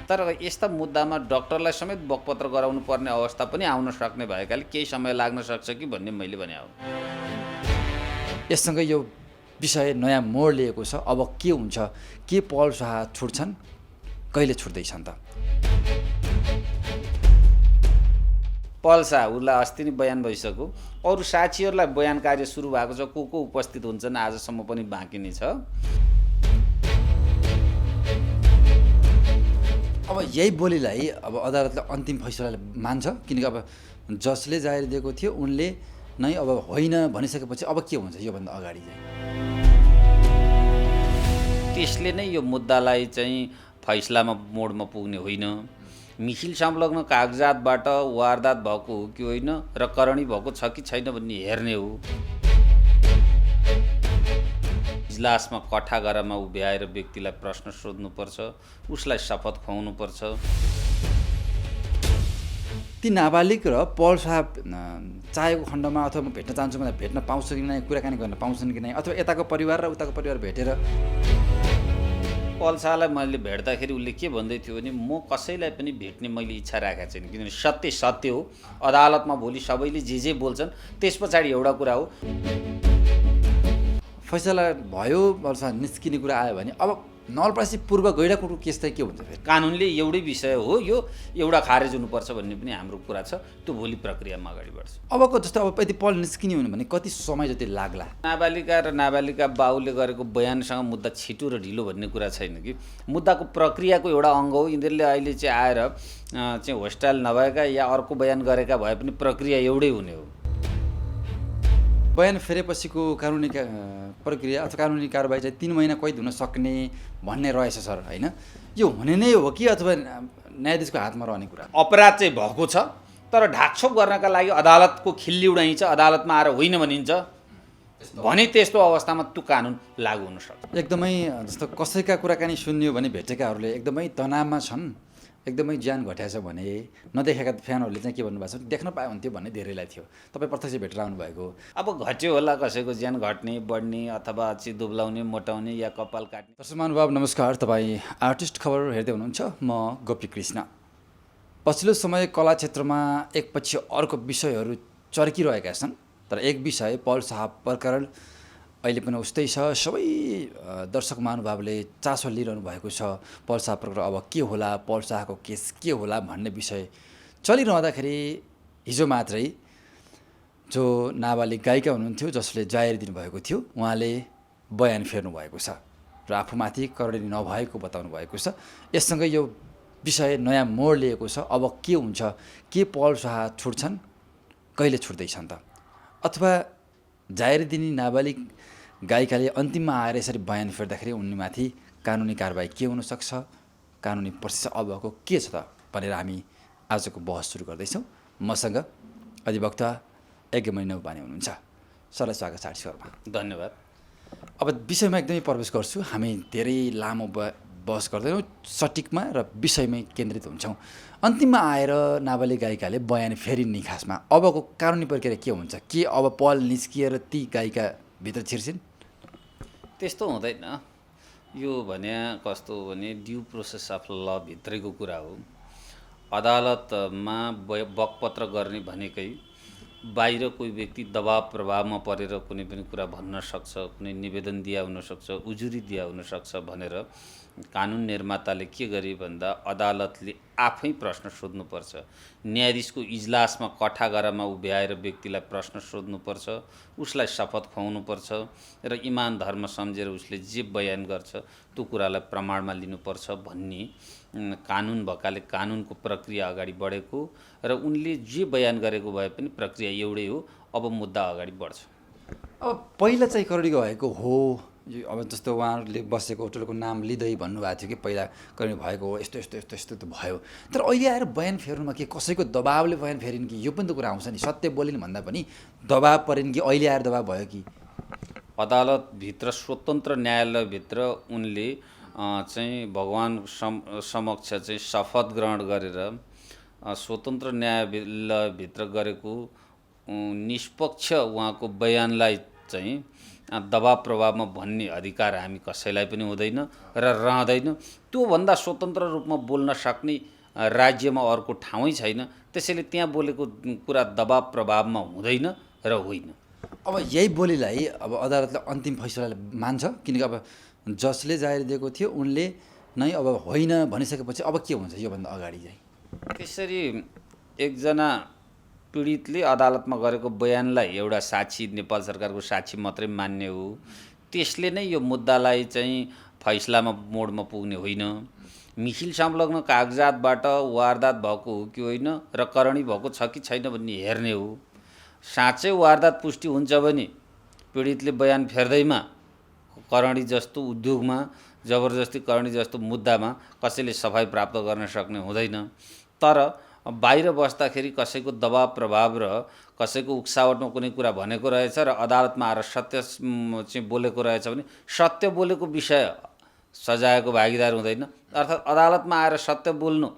तर यस्ता मुद्दामा डाक्टरलाई समेत बकपत्र गराउनु पर्ने अवस्था पनि आउन सक्ने भएकाले केही समय लाग्न सक्छ कि भन्ने मैले भने हो। यससँग यो विषय नयाँ मोड लिएको छ। अब के हुन्छ, के पल शाह छुट्छन्, कहिले छुट्दैछन् त? पल शाह उसलाई अस्ति नै बयान भइसक्यो। अरू साक्षीहरूलाई बयान कार्य सुरु भएको छ, को उपस्थित हुन्छन् आजसम्म पनि बाँकी नै छ। अब यही बोलीलाई अब अदालतले अन्तिम फैसला मान्छ, किनकि अब जसले जाहेर दिएको थियो उनले नै अब होइन भनिसकेपछि अब के हुन्छ योभन्दा अगाडि चाहिँ? त्यसले नै यो मुद्दालाई चाहिँ फैसलामा मोडमा पुग्ने होइन। मिसिल संलग्न कागजातबाट वारदात भएको हो कि होइन र करणी भएको छ कि छैन भन्ने हेर्ने हो। इजलासमा कठागारामा उभ्याएर व्यक्तिलाई प्रश्न सोध्नुपर्छ, उसलाई शपथ खुवाउनुपर्छ। ती नाबालिग र पल शाह चाहेको खण्डमा अथवा म भेट्न चाहन्छु मलाई भेट्न पाउँछ कि नै, कुराकानी गर्न पाउँछन् कि नै, अथवा यताको परिवार र उताको परिवार भेटेर? पल शाहलाई मैले भेट्दाखेरि उसले के भन्दै थियो भने म कसैलाई पनि भेट्ने मैले इच्छा राखेको छैन, किनभने सत्य सत्य हो। अदालतमा भोलि सबैले जे बोल्छन् त्यस पछाडि एउटा कुरा हो। फैसला भयो, पल शाह निस्किने कुरा आयो भने अब नवलपरासी पूर्व गैंडाकोटको केस चाहिँ के हुन्छ फेरि? कानुनले एउटै विषय हो, यो एउटा खारेज हुनुपर्छ भन्ने पनि हाम्रो कुरा छ। त्यो भोलि प्रक्रियामा अगाडि बढ्छ। अबको जस्तो अब यदि पल निस्किने हुनु भने कति समय जति लाग्ला? नाबालिका र नाबालिका बाउले गरेको बयानसँग मुद्दा छिटो र ढिलो भन्ने कुरा छैन कि मुद्दाको प्रक्रियाको एउटा अङ्ग हो। यिनीहरूले अहिले चाहिँ आएर चाहिँ होस्टाइल नभएका या अर्को बयान गरेका भए पनि प्रक्रिया एउटै हुने हो। बयान फेरेपछिको कानुनी प्रक्रिया अथवा कानुनी कारबाही चाहिँ 3 महिना कैद हुन सक्ने भन्ने रहेछ सर, होइन? यो हुने नै हो कि अथवा न्यायाधीशको हातमा रहने कुरा? अपराध चाहिँ भएको छ, तर ढाकछोप गर्नका लागि अदालतको खिल्ली उडाइन्छ, अदालतमा आएर होइन भनिन्छ भने त्यस्तो अवस्थामा त्यो कानुन लागू हुन सक्छ। एकदमै जस्तो कसैका कुराकानी सुन्यो भने भेटेकाहरूले एकदमै तनावमा छन्, एकदमै ज्यान घटाएछ भने नदेखेका फ्यानहरूले चाहिँ के भन्नुभएको छ, देख्न पाए हुन्थ्यो भन्ने धेरैलाई थियो। तपाईँ प्रत्यक्ष भेटेर आउनुभएको। अब घट्यो होला, कसैको ज्यान घट्ने बढ्ने अथवा चाहिँ दुब्लाउने मोटाउने या कपाल काट्ने। दर्शक महानुभाव नमस्कार, तपाईँ आर्टिस्ट खबर हेर्दै हुनुहुन्छ। म गोपी कृष्ण। पछिल्लो समय कला क्षेत्रमा एकपछि अर्को विषयहरू चर्किरहेका छन्, तर एक विषय पल शाह प्रकरण अहिले पनि उस्तै छ। सबै दर्शक महानुभावले चासो लिइरहनु भएको छ। पल शाह प्रकरण अब के होला, पल शाहको केस के होला भन्ने विषय चलिरहँदाखेरि हिजो मात्रै जो नाबालिग गायिका हुनुहुन्थ्यो जसले जाहेर दिनुभएको थियो, उहाँले बयान फेर्नु भएको छ र आफूमाथि करणी नभएको बताउनु भएको छ। यससँग यो विषय नयाँ मोड लिएको छ। अब के हुन्छ, के पल शाह छुट्छन्, कहिले छुट्दैछन् त? अथवा जाहेर दिने नाबालिग गायिकाले अन्तिममा आएर यसरी बयान फेर्दाखेरि उनीमाथि कानुनी कारबाही के हुनसक्छ, कानुनी प्रोसेस अबको के छ त भनेर हामी आजको बहस सुरु गर्दैछौँ। मसँग अधिवक्ता यज्ञमणि नौपाने हुनुहुन्छ। सरलाई स्वागत छ आर्टिस्टमा। धन्यवाद। अब विषयमा एकदमै प्रवेश गर्छु। हामी धेरै लामो बहस गर्दैनौँ, सटिकमा र विषयमै केन्द्रित हुन्छौँ। अन्तिममा आएर नाबालिग गायिकाले बयान फेरिन्। खासमा अबको कानुनी प्रक्रिया के हुन्छ? के अब पल निस्किएर ती गायिका भित्र छिर्छिन्? त्यस्तो हुँदैन। यो भने कस्तो हो भने ड्यु प्रोसेस अफ ल भित्रैको कुरा हो। अदालतमा बकपत्र गर्ने भनेकै बाहिर कोही व्यक्ति दबाव प्रभावमा परेर कुनै पनि कुरा भन्न सक्छ, कुनै निवेदन दिया हुनसक्छ, उजुरी दिया हुनसक्छ भनेर कानुन निर्माताले के गरे भन्दा अदालतले आफै प्रश्न सोध्नुपर्छ। न्यायाधीशको इजलासमा कठागारामा उभ्याएर व्यक्तिलाई प्रश्न सोध्नुपर्छ, उसलाई शपथ खुवाउनुपर्छ र इमान धर्म सम्झेर उसले जे बयान गर्छ त्यो कुरालाई प्रमाणमा लिनुपर्छ भन्ने कानुन भएकाले कानुनको प्रक्रिया अगाडि बढेको र उनले जे बयान गरेको भए पनि प्रक्रिया एउटै हो। अब मुद्दा अगाडि बढ्छ। अब पहिला चाहिँ करणी भएको हो, अब जस्तो उहाँहरूले बसेको होटलको नाम लिँदै भन्नुभएको थियो कि पहिला करणी भएको हो, यस्तो यस्तो यस्तो यस्तो त भयो। तर अहिले आएर बयान फेर्नुमा के कसैको दबावले बयान फेरिन् कि? यो पनि त कुरा आउँछ नि। सत्य बोलिन् भन्दा पनि दबाव परिन् कि अहिले आएर दबाव भयो कि? अदालतभित्र स्वतन्त्र न्यायालयभित्र उनले चाहिँ भगवान समक्ष चाहिँ शपथ ग्रहण गरेर स्वतन्त्र न्यायालयभित्र गरेको निष्पक्ष उहाँको बयानलाई चाहिँ दबाब प्रभावमा भन्ने अधिकार हामी कसैलाई पनि हुँदैन र रहँदैन। त्योभन्दा स्वतन्त्र रूपमा बोल्न सक्ने राज्यमा अर्को ठाउँै छैन। त्यसैले त्यहाँ बोलेको कुरा दबाब प्रभावमा हुँदैन र होइन। अब यही बोलीलाई अब अदालतले अन्तिम फैसलाले मान्छ, किनकि अब जसले जाहेर दिएको थियो उनले नै अब होइन भनिसकेपछि अब के हुन्छ योभन्दा अगाडि चाहिँ? त्यसरी एकजना पीडितले अदालतमा गरेको बयानलाई एउटा साक्षी, नेपाल सरकारको साक्षी मात्रै मान्ने हो। त्यसले नै यो मुद्दालाई चाहिँ फैसलामा मोडमा पुग्ने होइन। मिसिल संलग्न कागजातबाट वारदात भएको हो कि होइन र करणी भएको छ कि छैन भन्ने हेर्ने हो। साँच्चै वारदात पुष्टि हुन्छ भने पीडितले बयान फेर्दैमा करणी जस्तो उद्योगमा जबरजस्ती करणी जस्तो मुद्दामा कसैले सफाई प्राप्त गर्न सक्ने हुँदैन। तर बाहिर बस्दाखेरि कसैको दबाब प्रभाव र कसैको उक्सावटमा कुनै कुरा भनेको रहेछ र अदालतमा आएर सत्य चाहिँ बोलेको रहेछ भने सत्य बोलेको विषय सजायको भागीदार हुँदैन। अर्थात् अदालतमा आएर सत्य बोल्नु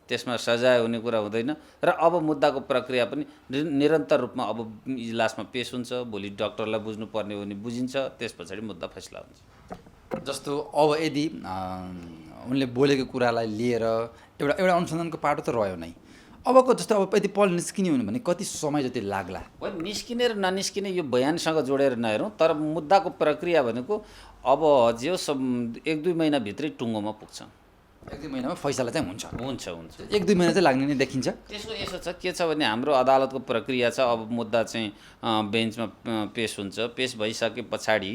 त्यसमा सजाय हुने कुरा हुँदैन। र अब मुद्दाको प्रक्रिया पनि निरन्तर रूपमा अब इजलासमा पेश हुन्छ। भोलि डाक्टरलाई बुझ्नुपर्ने हो भने बुझिन्छ, त्यस पछाडि मुद्दा फैसला हुन्छ। जस्तो अब यदि उनले बोलेको कुरालाई लिएर एउटा अनुसन्धानको पाटो त रह्यो नै। अबको जस्तो अब यदि पल निस्किने हो भने कति समय जति लाग्ला? होइन, निस्किने र ननिस्किने यो बयानसँग जोडेर नहेरौँ, तर मुद्दाको प्रक्रिया भनेको अब जे 1-2 महिनाभित्रै टुङ्गोमा पुग्छ। 1-2 महिनामा फैसला चाहिँ हुन्छ? हुन्छ। 1-2 महिना चाहिँ लाग्ने नै देखिन्छ। त्यसको यसो छ, के छ भने हाम्रो अदालतको प्रक्रिया छ। अब मुद्दा चाहिँ बेन्चमा पेश हुन्छ। पेश भइसके पछाडि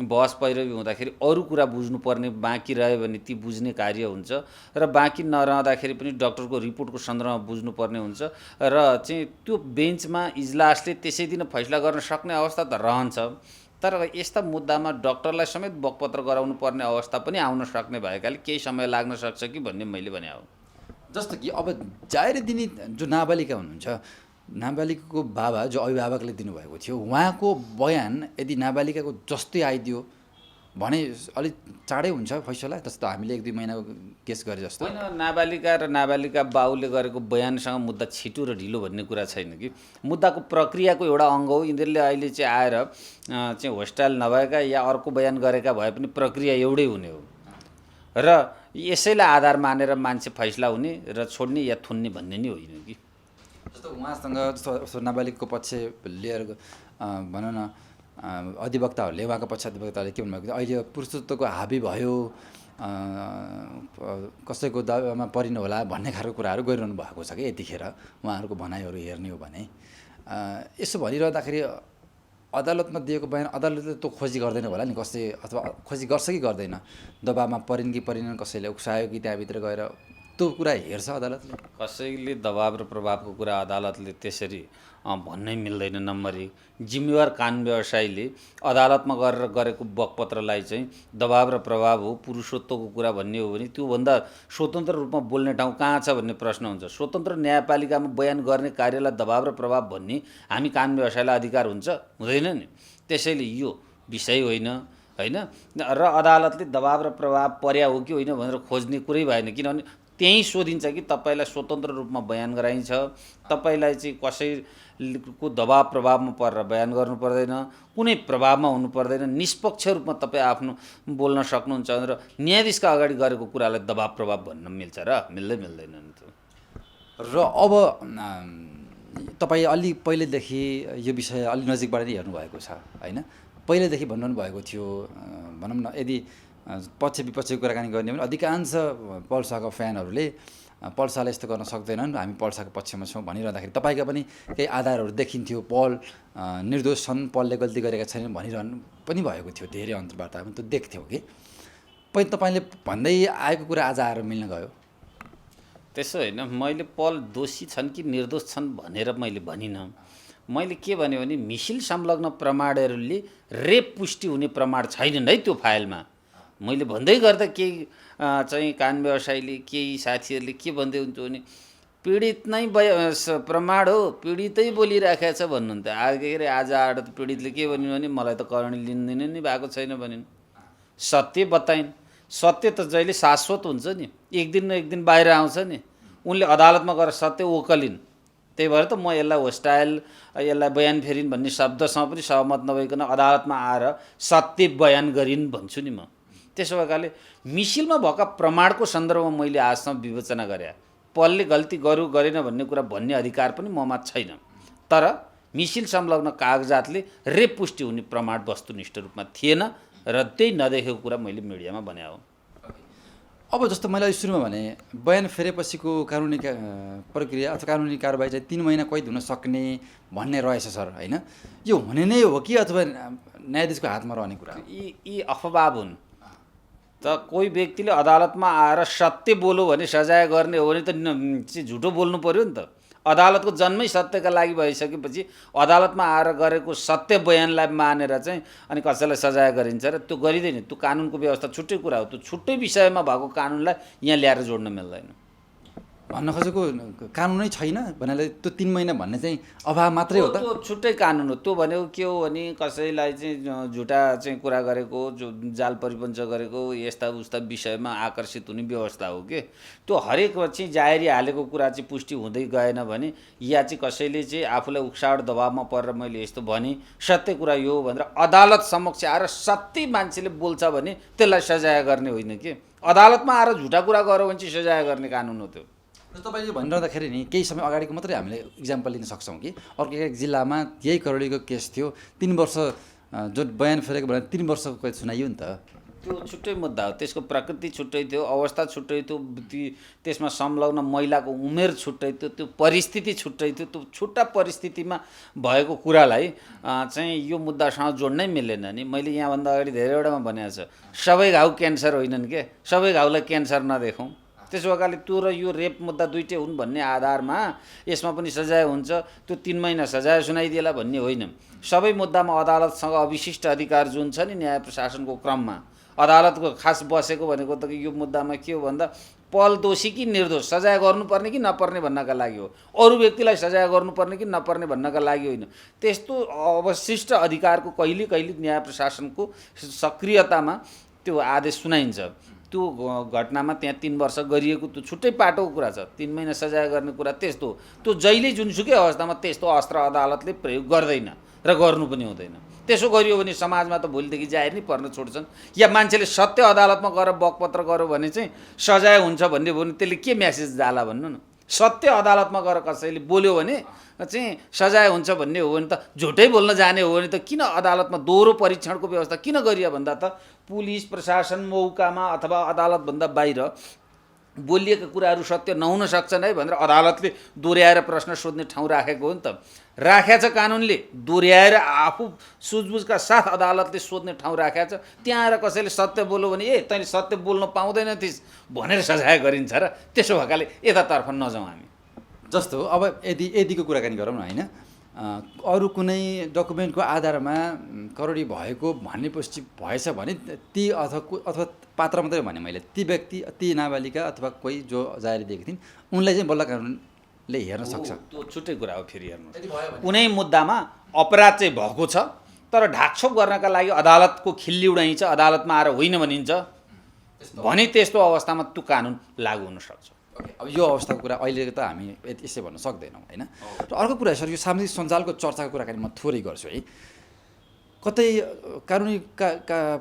बहस पैरवी हुँदाखेरि अरू कुरा बुझ्नुपर्ने बाँकी रह्यो भने ती बुझ्ने कार्य हुन्छ र बाँकी नरहँदाखेरि पनि डाक्टरको रिपोर्टको सन्दर्भमा बुझ्नुपर्ने हुन्छ र चाहिँ त्यो बेन्चमा इजलासले त्यसै दिन फैसला गर्न सक्ने अवस्था त रहन्छ। तर यस्ता मुद्दामा डाक्टरलाई समेत बकपत्र गराउनु पर्ने अवस्था पनि आउन सक्ने भएकाले केही समय लाग्न सक्छ कि भन्ने मैले भने हो। जस्तो कि अब जाहेर दिने जो नाबालिका हुनुहुन्छ, नाबालिकाको बाबा जो अभिभावकले दिनुभएको थियो, उहाँको बयान यदि नाबालिकाको जस्तै आइदियो भने अलिक चाँडै हुन्छ फैसला, जस्तो हामीले 1-2 महिनाको केस गरे जस्तो? होइन, नाबालिका र नाबालिका बाउले गरेको बयानसँग मुद्दा छिटो र ढिलो भन्ने कुरा छैन कि। मुद्दाको प्रक्रियाको एउटा अङ्ग हो। यिनीहरूले अहिले चाहिँ आएर चाहिँ होस्टाइल नभएका या अर्को बयान गरेका भए पनि प्रक्रिया एउटै हुने हो र यसैलाई आधार मानेर मान्छे फैसला हुने र छोड्ने या थुन्ने भन्ने नै होइन कि। जस्तो उहाँसँग जस्तो नाबालिगको पक्ष लिएर भनौँ न अधिवक्ताहरूले, उहाँको पक्ष अधिवक्ताहरूले के भन्नुभएको थियो, अहिले पुरुषत्वको हाबी भयो, कसैको दबाबमा परिनु होला भन्ने खालको कुराहरू गरिरहनु भएको छ कि यतिखेर उहाँहरूको भनाइहरू हेर्ने हो भने। यसो भनिरहँदाखेरि अदालतमा दिएको बयान अदालतले त खोजी गर्दैन होला नि कसै, अथवा खोजी गर्छ कि गर्दैन? दबाबमा परिन् कि परिनन्, कसैले उक्सायो कि त्यहाँभित्र गएर, त्यो कुरा हेर्छ अदालतले? कसैले दबाब र प्रभावको कुरा अदालतले त्यसरी भन्नै मिल्दैन। नम्बर 1, जिम्मेवार कानुन व्यवसायीले अदालतमा गरेर गरेको बकपत्रलाई चाहिँ दबाब र प्रभाव हो, पुरुषत्वको कुरा भन्ने हो भने त्योभन्दा स्वतन्त्र रूपमा बोल्ने ठाउँ कहाँ छ भन्ने प्रश्न हुन्छ। स्वतन्त्र न्यायपालिकामा बयान गर्ने कार्यलाई दबाब र प्रभाव भन्ने हामी कानुन व्यवसायलाई अधिकार हुन्छ? हुँदैन नि। त्यसैले यो विषय होइन र अदालतले दबाब र प्रभाव पर्या हो कि होइन भनेर खोज्ने कुरै भएन। किनभने त्यहीँ सोधिन्छ कि तपाईँलाई स्वतन्त्र रूपमा बयान गराइन्छ, तपाईँलाई चाहिँ कसैको दबाब प्रभावमा परेर बयान गर्नु पर्दैन, कुनै प्रभावमा हुनु पर्दैन, निष्पक्ष रूपमा तपाईँ आफ्नो बोल्न सक्नुहुन्छ भनेर न्यायाधीशका अगाडि गरेको कुरालाई दबाब प्रभाव भन्न मिल्छ र मिल्दैन नि त्यो। र अब तपाईँ अलि पहिलेदेखि यो विषय अलि नजिकबाट नै हेर्नुभएको छ होइन? पहिलेदेखि भन्नु भएको थियो, भनौँ न यदि पक्ष विपक्षको कुराकानी गर्ने भने अधिकांश पल्साको फ्यानहरूले पल्साले यस्तो गर्न सक्दैनन्, हामी पल्साको पक्षमा छौँ भनिरहँदाखेरि तपाईँका पनि केही आधारहरू देखिन्थ्यो, पल निर्दोष छन्, पलले गल्ती गरेका छैनन् भनिरहनु पनि भएको थियो। धेरै अन्तर्वार्तामा त्यो देख्थ्यौँ कि पहिला तपाईँले भन्दै आएको कुरा आज आएर मिल्न गयो। त्यसो होइन, मैले पल दोषी छन् कि निर्दोष छन् भनेर मैले भनिनँ। मैले के भने मिसिल संलग्न प्रमाणहरूले रेप पुष्टि हुने प्रमाण छैनन् है त्यो फाइलमा। मैले भन्दै गर्दा केही चाहिँ कानुन व्यवसायीले, केही साथीहरूले के भन्दै हुन्छ भने पीडित नै प्रमाण हो, पीडितै बोलिराखेको छ भन्नुहुन्थ्यो। के अरे आज आएर त पीडितले के भनिन् भने मलाई त करणी लिँदैन नि भएको छैन भनिन्। सत्य बताइन्। सत्य त जहिले शाश्वत हुन्छ नि, एक दिन न एक दिन बाहिर आउँछ नि। उनले अदालतमा गएर सत्य ओकलिन्, त्यही भएर त म यसलाई होस्टाइल यसलाई बयान फेरिन् भन्ने शब्दसँग पनि सहमत नभइकन अदालतमा आएर सत्य बयान गरिन् भन्छु नि म। त्यसो भएकाले मिसिलमा भएका प्रमाणको सन्दर्भमा मैले आजसम्म विवेचना गरे पलले गल्ती गरेन भन्ने कुरा भन्ने अधिकार पनि ममा छैन। तर मिसिल संलग्न कागजातले रेप पुष्टि हुने प्रमाण वस्तुनिष्ठ रूपमा थिएन र त्यही नदेखेको कुरा मैले मिडियामा भने हो। अब जस्तो मैले अघि सुरुमा भने बयान फेरेपछिको कानुनी प्रक्रिया अथवा कानुनी कारबाही चाहिँ 3 महिना कैद हुन सक्ने भन्ने रहेछ सर, होइन? यो हुने नै हो कि अथवा न्यायाधीशको हातमा रहने कुरा? यी अफवाह हुन्। त कोही व्यक्तिले अदालतमा आएर सत्य बोल्यो भने सजाय गर्ने हो भने त झुटो बोल्नु पर्यो नि त। अदालतको जन्मै सत्यका लागि भइसकेपछि अदालतमा आएर गरेको सत्य बयानलाई मानेर चाहिँ अनि कसैलाई सजाय गरिन्छ र त्यो गरिँदैन। त्यो कानुनको व्यवस्था छुट्टै कुरा हो। त्यो छुट्टै विषयमा भएको कानुनलाई यहाँ ल्याएर जोड्न मिल्दैन। भन्न खोजेको कानुनै छैन भन्नाले त्यो 3 महिना भन्ने चाहिँ अभाव मात्रै हो त? त्यो छुट्टै कानुन हो। त्यो भनेको के हो भने कसैलाई चाहिँ झुटा चाहिँ कुरा गरेको, जो जाल परिपञ्च गरेको, यस्ता उस्ता विषयमा आकर्षित हुने व्यवस्था हो कि त्यो हरेक चाहिँ जाहेरी हालेको कुरा चाहिँ पुष्टि हुँदै गएन भने या चाहिँ कसैले चाहिँ आफूलाई उक्साहट दबावमा परेर मैले यस्तो भने सत्य कुरा यो भनेर अदालत समक्ष आएर सत्य मान्छेले बोल्छ भने त्यसलाई सजाय गर्ने होइन कि। अदालतमा आएर झुटा कुरा गर्यो भने चाहिँ सजाय गर्ने कानुन हो त्यो। तपाईँले भनिरहँदाखेरि नि केही समय अगाडिको मात्रै हामीले इक्जाम्पल लिन सक्छौँ कि अर्को एक जिल्लामा यही करोडीको केस थियो, 3 वर्ष जो बयान फेरेको भने 3 वर्षको कैद सुनाइयो नि त। त्यो छुट्टै मुद्दा हो। त्यसको प्रकृति छुट्टै थियो, अवस्था छुट्टै थियो, त्यसमा संलग्न महिलाको उमेर छुट्टै थियो, त्यो परिस्थिति छुट्टै थियो। त्यो छुट्टा परिस्थितिमा भएको कुरालाई चाहिँ यो मुद्दासँग जोड्नै मिलेन नि। मैले यहाँभन्दा अगाडि धेरैवटामा भनेको छ, सबै घाउ क्यान्सर होइनन् के, सबै घाउलाई क्यान्सर नदेखौँ। त्यसो भएकाले त्यो र यो रेप मुद्दा दुइटै हुन् भन्ने आधारमा यसमा पनि सजाय हुन्छ, त्यो 3 महिना सजाय सुनाइदिएला भन्ने होइन। सबै मुद्दामा अदालतसँग अविशिष्ट अधिकार जुन छ नि न्याय प्रशासनको क्रममा, अदालतको खास बसेको भनेको त यो मुद्दामा के हो भन्दा पल दोषी कि निर्दोष सजाय गर्नुपर्ने कि नपर्ने भन्नका लागि हो। अरू व्यक्तिलाई सजाय गर्नुपर्ने कि नपर्ने भन्नका लागि होइन। त्यस्तो अवशिष्ट अधिकारको कहिले कहिले न्याय प्रशासनको सक्रियतामा त्यो आदेश सुनाइन्छ। त्यो घटनामा त्यहाँ 3 वर्ष गरिएको त्यो छुट्टै पाटोको कुरा छ। 3 महिना सजाय गर्ने कुरा त्यस्तो हो। त्यो जहिले जुनसुकै अवस्थामा त्यस्तो अस्त्र अदालतले प्रयोग गर्दैन र गर्नु पनि हुँदैन। त्यसो गरियो भने समाजमा त भोलिदेखि जाहेर नै पर्न छोड्छन्। या मान्छेले सत्य अदालतमा गएर बकपत्र गर्यो भने चाहिँ सजाय हुन्छ भन्ने हो भने त्यसले के म्यासेज जाला भन्नु न। सत्य अदालतमा गएर कसैले बोल्यो भने चाहिँ सजाय हुन्छ भन्ने हो भने त झुटै बोल्न जाने हो भने त किन अदालतमा दोहोरो परीक्षणको व्यवस्था किन गरियो भन्दा त पुलिस प्रशासन मौकामा अथवा अदालतभन्दा बाहिर बोलिएका कुराहरू सत्य नहुन सक्छन् है भनेर अदालतले दोहोऱ्याएर प्रश्न सोध्ने ठाउँ राखेको हो नि त। राखेछ कानुनले, दोहोऱ्याएर आफू सुझबुझका साथ अदालतले सोध्ने ठाउँ राखेछ। त्यहाँ आएर कसैले सत्य बोल्यो भने तैँले सत्य बोल्न पाउँदैन थिइस् भनेर सजाय गरिन्छ र त्यसो भएकाले यतातर्फ नजाउँ हामी। जस्तो अब यदिको कुराकानी गरौँ न, होइन? अरू कुनै डकुमेन्टको आधारमा करोडी भएको भन्ने पुष्टि भएछ भने ती अथवा पात्र मात्रै भने मैले ती व्यक्ति ती नाबालिका अथवा कोही जो जारी दिएकी थिइन् उनलाई चाहिँ बल्ल कानुनले हेर्न सक्छ। त्यो छुट्टै कुरा हो। फेरि हेर्नुहोस्, कुनै मुद्दामा अपराध चाहिँ भएको छ तर ढाकछोप गर्नका लागि अदालतको खिल्ली उडाइन्छ, अदालतमा आएर होइन भनिन्छ भने त्यस्तो अवस्थामा त्यो कानुन लागू हुनसक्छ। अब यो अवस्थाको कुरा अहिले त हामी यसै भन्न सक्दैनौँ, होइन? र अर्को कुरा सर, यो सामाजिक सञ्जालको चर्चाको कुराकानी म थोरै गर्छु है। कतै कानुनी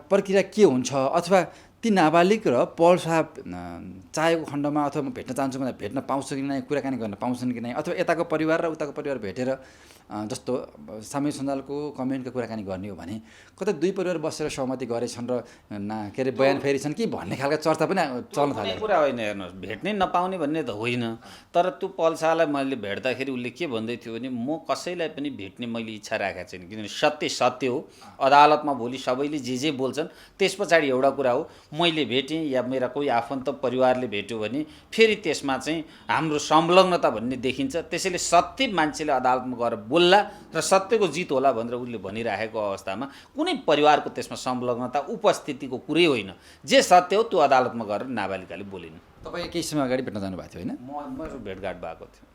प्रक्रिया के हुन्छ अथवा ती नाबालिग र पल साहब चाहेको खण्डमा अथवा म भेट्न चाहन्छु भने भेट्न पाउँछु कि नै, कुराकानी गर्न पाउँछन् कि नै, अथवा यताको परिवार र उताको परिवार भेटेर जस्तो सामाजिक सञ्जालको कमेन्टको कुराकानी गर्ने हो भने कतै दुई परिवार बसेर सहमति गरेछन् र के अरे बयान फेरिछन् कि भन्ने खालको चर्चा पनि चल्न थाल्यो। कुरा होइन, हेर्नुहोस्, भेट्नै नपाउने भन्ने त होइन। तर त्यो पल्सालाई मैले भेट्दाखेरि उसले के भन्दै थियो भने म कसैलाई पनि भेट्ने मैले इच्छा राखेको छैन, किनभने सत्य सत्य हो। अदालतमा भोलि सबैले जे बोल्छन् त्यस पछाडि एउटा कुरा हो, मैले भेटेँ या मेरा कोही आफन्त परिवारले भेट्यो भने फेरि त्यसमा चाहिँ हाम्रो संलग्नता भन्ने देखिन्छ। त्यसैले सत्य मान्छेले अदालतमा गएर बोल्ला र सत्यको जित होला भनेर उसले भनिराखेको अवस्थामा कुनै परिवारको त्यसमा संलग्नता उपस्थितिको कुरै होइन। जे सत्य हो त्यो अदालतमा गएर नाबालिकाले बोलिन्। तपाईँ केही समय अगाडि भेट्न जानुभएको थियो, होइन? मेरो भेटघाट भएको थियो।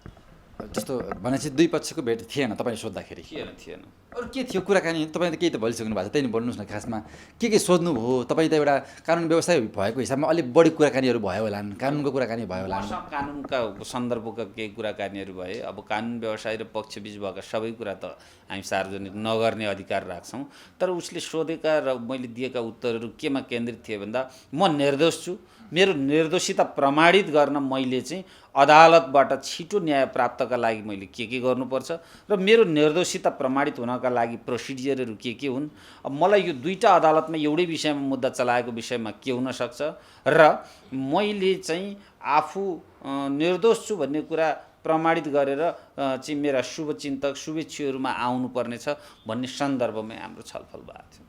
जस्तो भनेपछि दुई पक्षको भेट थिएन तपाईँले सोद्धाखेरि? थिएन। अरू के थियो कुराकानी? तपाईँ त केही त भनिसक्नु भएको छ, त्यही नै भन्नुहोस् न। खासमा के सोध्नुभयो? तपाईँ त एउटा कानुन व्यवसाय भएको हिसाबमा अलिक बढी कुराकानीहरू भयो होला, कानुनको कुराकानी भयो होला। मसँग कानुनका सन्दर्भका केही कुराकानीहरू भए। अब कानुन व्यवसाय र पक्षबीच भएका सबै कुरा त हामी सार्वजनिक नगर्ने अधिकार राख्छौँ। तर उसले सोधेका र मैले दिएका उत्तरहरू केमा केन्द्रित थिए भन्दा म निर्दोष छु, मेरो निर्दोषिता प्रमाणित गर्न मैले चाहिँ अदालतबाट छिटो न्याय प्राप्तका लागि मैले के गर्नुपर्छ र मेरो निर्दोषिता प्रमाणित हुनका लागि प्रोसिडियरहरू के हुन्। अब मलाई यो दुईटा अदालतमा एउटै विषयमा मुद्दा चलाएको विषयमा के हुन सक्छ र मैले चाहिँ आफू निर्दोष छु भन्ने कुरा प्रमाणित गरेर चाहिँ मेरा शुभचिन्तक शुभेच्छुहरूमा आउनुपर्नेछ भन्ने सन्दर्भमै हाम्रो छलफल भएको थियो।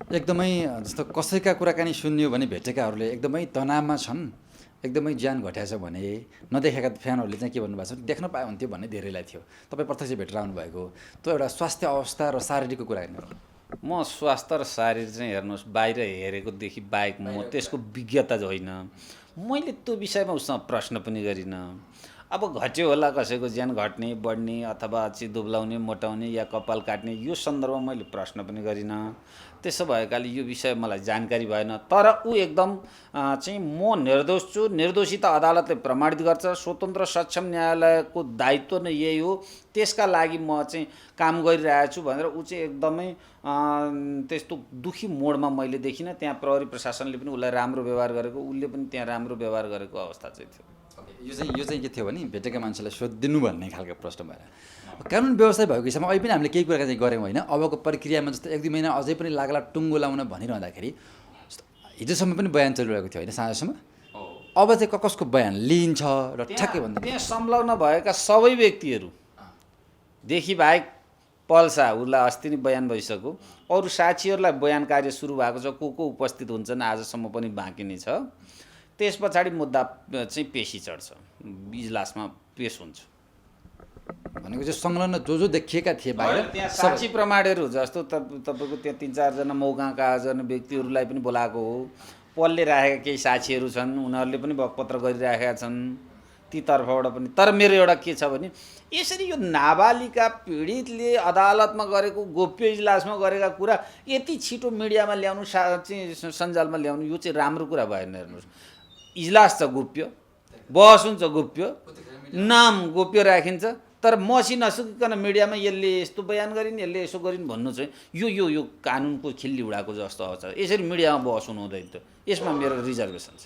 एकदमै जस्तो कसैका कुराकानी सुन्यो भने भेटेकाहरूले एकदमै तनावमा छन्, एकदमै ज्यान घटाएछ भने नदेखेका फ्यानहरूले चाहिँ के भन्नुभएको छ, देख्न पाए हुन्थ्यो भन्ने धेरैलाई थियो। तपाईँ प्रत्यक्ष भेटेर आउनुभएको त्यो एउटा स्वास्थ्य अवस्था र शारीरिकको कुराकानी गरौँ। म स्वास्थ्य र शारीर चाहिँ हेर्नुहोस् बाहिर हेरेकोदेखि बाहेक म त्यसको विज्ञता होइन। मैले त्यो विषयमा उसँग प्रश्न पनि गरिनँ। अब घट्यो होला कसैको ज्यान घट्ने बढ्ने अथवा चाहिँ दुब्लाउने मोटाउने या कपाल काट्ने यो सन्दर्भमा मैले प्रश्न पनि गरिनँ। त्यसो भएकाले यो विषय मलाई जानकारी भएन। तर ऊ एकदम चाहिँ म निर्दोष छु, निर्दोषिता अदालतले प्रमाणित गर्छ, स्वतन्त्र सक्षम न्यायालयको दायित्व नै यही हो, त्यसका लागि म चाहिँ काम गरिरहेको छु भनेर ऊ चाहिँ एकदमै त्यस्तो दुखी मोडमा मैले देखिनँ। त्यहाँ प्रहरी प्रशासनले पनि उसलाई राम्रो व्यवहार गरेको, उसले पनि त्यहाँ राम्रो व्यवहार गरेको अवस्था चाहिँ थियो। यो चाहिँ के थियो भने भेटेका मान्छेलाई सोधिदिनु भन्ने खालको प्रश्न भएर कानुन व्यवसाय भएको हिसाबमा अहिले पनि हामीले केही कुरा चाहिँ गऱ्यौँ होइन। अबको प्रक्रियामा जस्तो 1-2 महिना अझै पनि लाग्ला टुङ्गो लाउन भनिरहँदाखेरि हिजोसम्म पनि बयान चलिरहेको थियो होइन, साँझसम्म। अब चाहिँ कसको बयान लिइन्छ र ठ्याक्कै भन्दा त्यहाँ संलग्न भएका सबै व्यक्तिहरूदेखि बाहेक पल्सा उसलाई अस्ति नै बयान भइसक्यो, अरू साक्षीहरूलाई बयान कार्य सुरु भएको छ, को उपस्थित हुन्छन् आजसम्म पनि बाँकी नै छ। त्यस पछाडि मुद्दा चाहिँ पेशी चढ्छ, इजलासमा पेश हुन्छ। भनेको चाहिँ संलग्न जो देखिएका थिए बाहिर त्यहाँ साक्षी प्रमाणहरू जस्तो तपाईँको त्यहाँ 3-4 जना मौकाका जना व्यक्तिहरूलाई पनि बोलाएको हो। पलले राखेका केही साक्षीहरू छन्, उनीहरूले पनि बकपत्र गरिराखेका छन् ती तर्फबाट पनि। तर मेरो एउटा के छ भने यसरी यो नाबालिका पीडितले अदालतमा गरेको गोप्य इजलासमा गरेका कुरा यति छिटो मिडियामा ल्याउनु चाहिँ सञ्जालमा ल्याउनु यो चाहिँ राम्रो कुरा भएन। हेर्नुहोस्, इजलास छ गोप्य, बहस हुन्छ गोप्य, नाम गोप्य राखिन्छ, तर मसी नसकिकन मिडियामा यसले यस्तो बयान गरिन् यसले यसो गरिन् भन्नु चाहिँ यो कानुनको खिल्ली उडाएको जस्तो आउँछ। यसरी मिडियामा बहस हुनु हुँदैन थियो। यसमा मेरो रिजर्भेसन छ।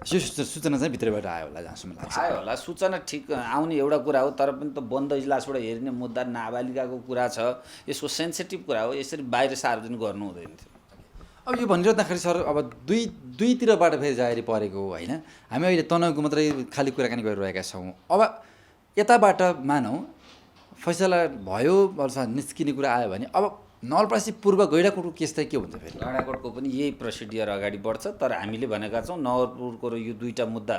सूचना चाहिँ भित्रबाट आयो होला जहाँसम्म लाग्छ। आयो होला, सूचना ठिक आउने एउटा कुरा हो, तर पनि त बन्द इजलासबाट हेरिने मुद्दा नाबालिकाको कुरा छ, यसको सेन्सिटिभ कुरा हो, यसरी बाहिर सार्वजनिक गर्नु हुँदैन थियो। अब यो भनिरहँदाखेरि सर अब दुईतिरबाट फेरि जारी परेको होइन। हामी अहिले तनहुको मात्रै खालि कुराकानी गरिरहेका छौँ। अब यताबाट मानौँ फैसला भयो वर्ष निस्किने कुरा आयो भने अब नवलपरासी पूर्व गैंडाकोटको केस चाहिँ के हुन्छ फेरि? गैंडाकोटको पनि यही प्रोसिडियर अगाडि बढ्छ। तर हामीले भनेका छौँ नवलपुरको र यो दुईवटा मुद्दा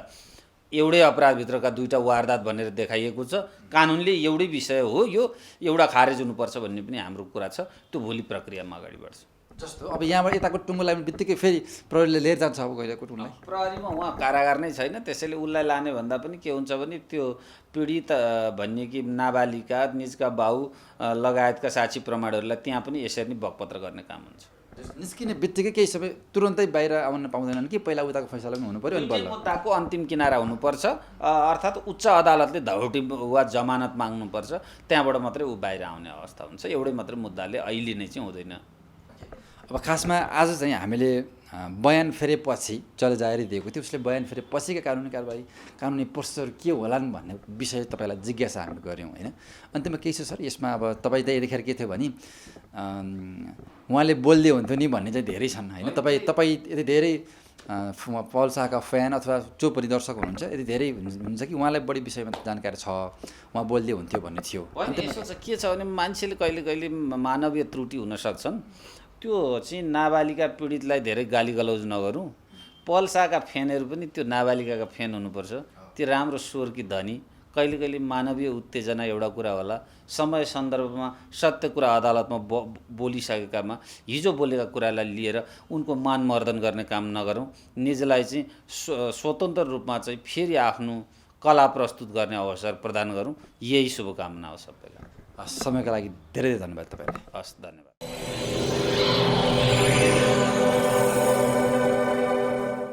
एउटै अपराधभित्रका दुईवटा वारदात भनेर देखाइएको छ। कानुनले एउटै विषय हो, यो एउटा खारेज हुनुपर्छ भन्ने पनि हाम्रो कुरा छ। त्यो भोलि प्रक्रियामा अगाडि बढ्छ। जस्तो अब यहाँबाट यताको टुङ्गो लाग्ने बित्तिकै फेरि प्रहरीले लिएर जान्छ अब गैंडाकोट उनलाई? प्रहरीमा उहाँ कारागार नै छैन, त्यसैले उसलाई लाने भन्दा पनि के हुन्छ भने त्यो पीडित भन्ने कि नाबालिका निजका बाउ लगायतका साक्षी प्रमाणहरूलाई त्यहाँ पनि यसरी नै बकपत्र गर्ने काम हुन्छ। निस्किने बित्तिकै केही समय तुरन्तै बाहिर आउन पाउँदैनन् कि पहिला उताको फैसला पनि हुनु पर्यो अनि बल्ल मुद्दाको अन्तिम किनारा हुनुपर्छ, अर्थात् उच्च अदालतले धौटी वा जमानत माग्नुपर्छ, त्यहाँबाट मात्रै ऊ बाहिर आउने अवस्था हुन्छ। एउटै मात्रै मुद्दाले अहिले नै चाहिँ हुँदैन। अब खासमा आज चाहिँ हामीले बयान फेरेपछि चले जारी दिएको थियो, उसले बयान फेरेपछिका कानुनी कारबाही कानुनी प्रोसेसहरू के होलान् भन्ने विषय तपाईँलाई जिज्ञासा हामी गऱ्यौँ होइन। अन्त्यमा केही छ सर यसमा? अब तपाईँ त यतिखेर के थियो भने उहाँले बोल्दै हुन्थ्यो नि भन्ने चाहिँ धेरै छन् होइन। तपाईँ यति धेरै पल शाहका फ्यान अथवा जो पनि दर्शक हुनुहुन्छ यति धेरै हुन्छ कि उहाँलाई बढी विषयमा जानकारी छ, उहाँ बोल्दै हुन्थ्यो भन्ने थियो। यसो छ के छ भने मान्छेले कहिले कहिले मानवीय त्रुटि हुन सक्छन्। त्यो चाहिँ नाबालिका पीडितलाई धेरै गाली गलौज नगरौँ। पल्साका फ्यानहरू पनि त्यो नाबालिकाका फ्यान हुनुपर्छ, त्यो राम्रो स्वरकी धनी। कहिले कहिले मानवीय उत्तेजना एउटा कुरा होला, समय सन्दर्भमा सत्य कुरा अदालतमा बोलिसकेकामा हिजो बोलेका कुरालाई लिएर उनको मानमर्दन गर्ने काम नगरौँ। निजलाई चाहिँ स्वतन्त्र रूपमा चाहिँ फेरि आफ्नो कला प्रस्तुत गर्ने अवसर प्रदान गरौँ, यही शुभकामना हो सबैलाई। समयका लागि धेरै धेरै धन्यवाद तपाईँलाई। हस्, धन्यवाद।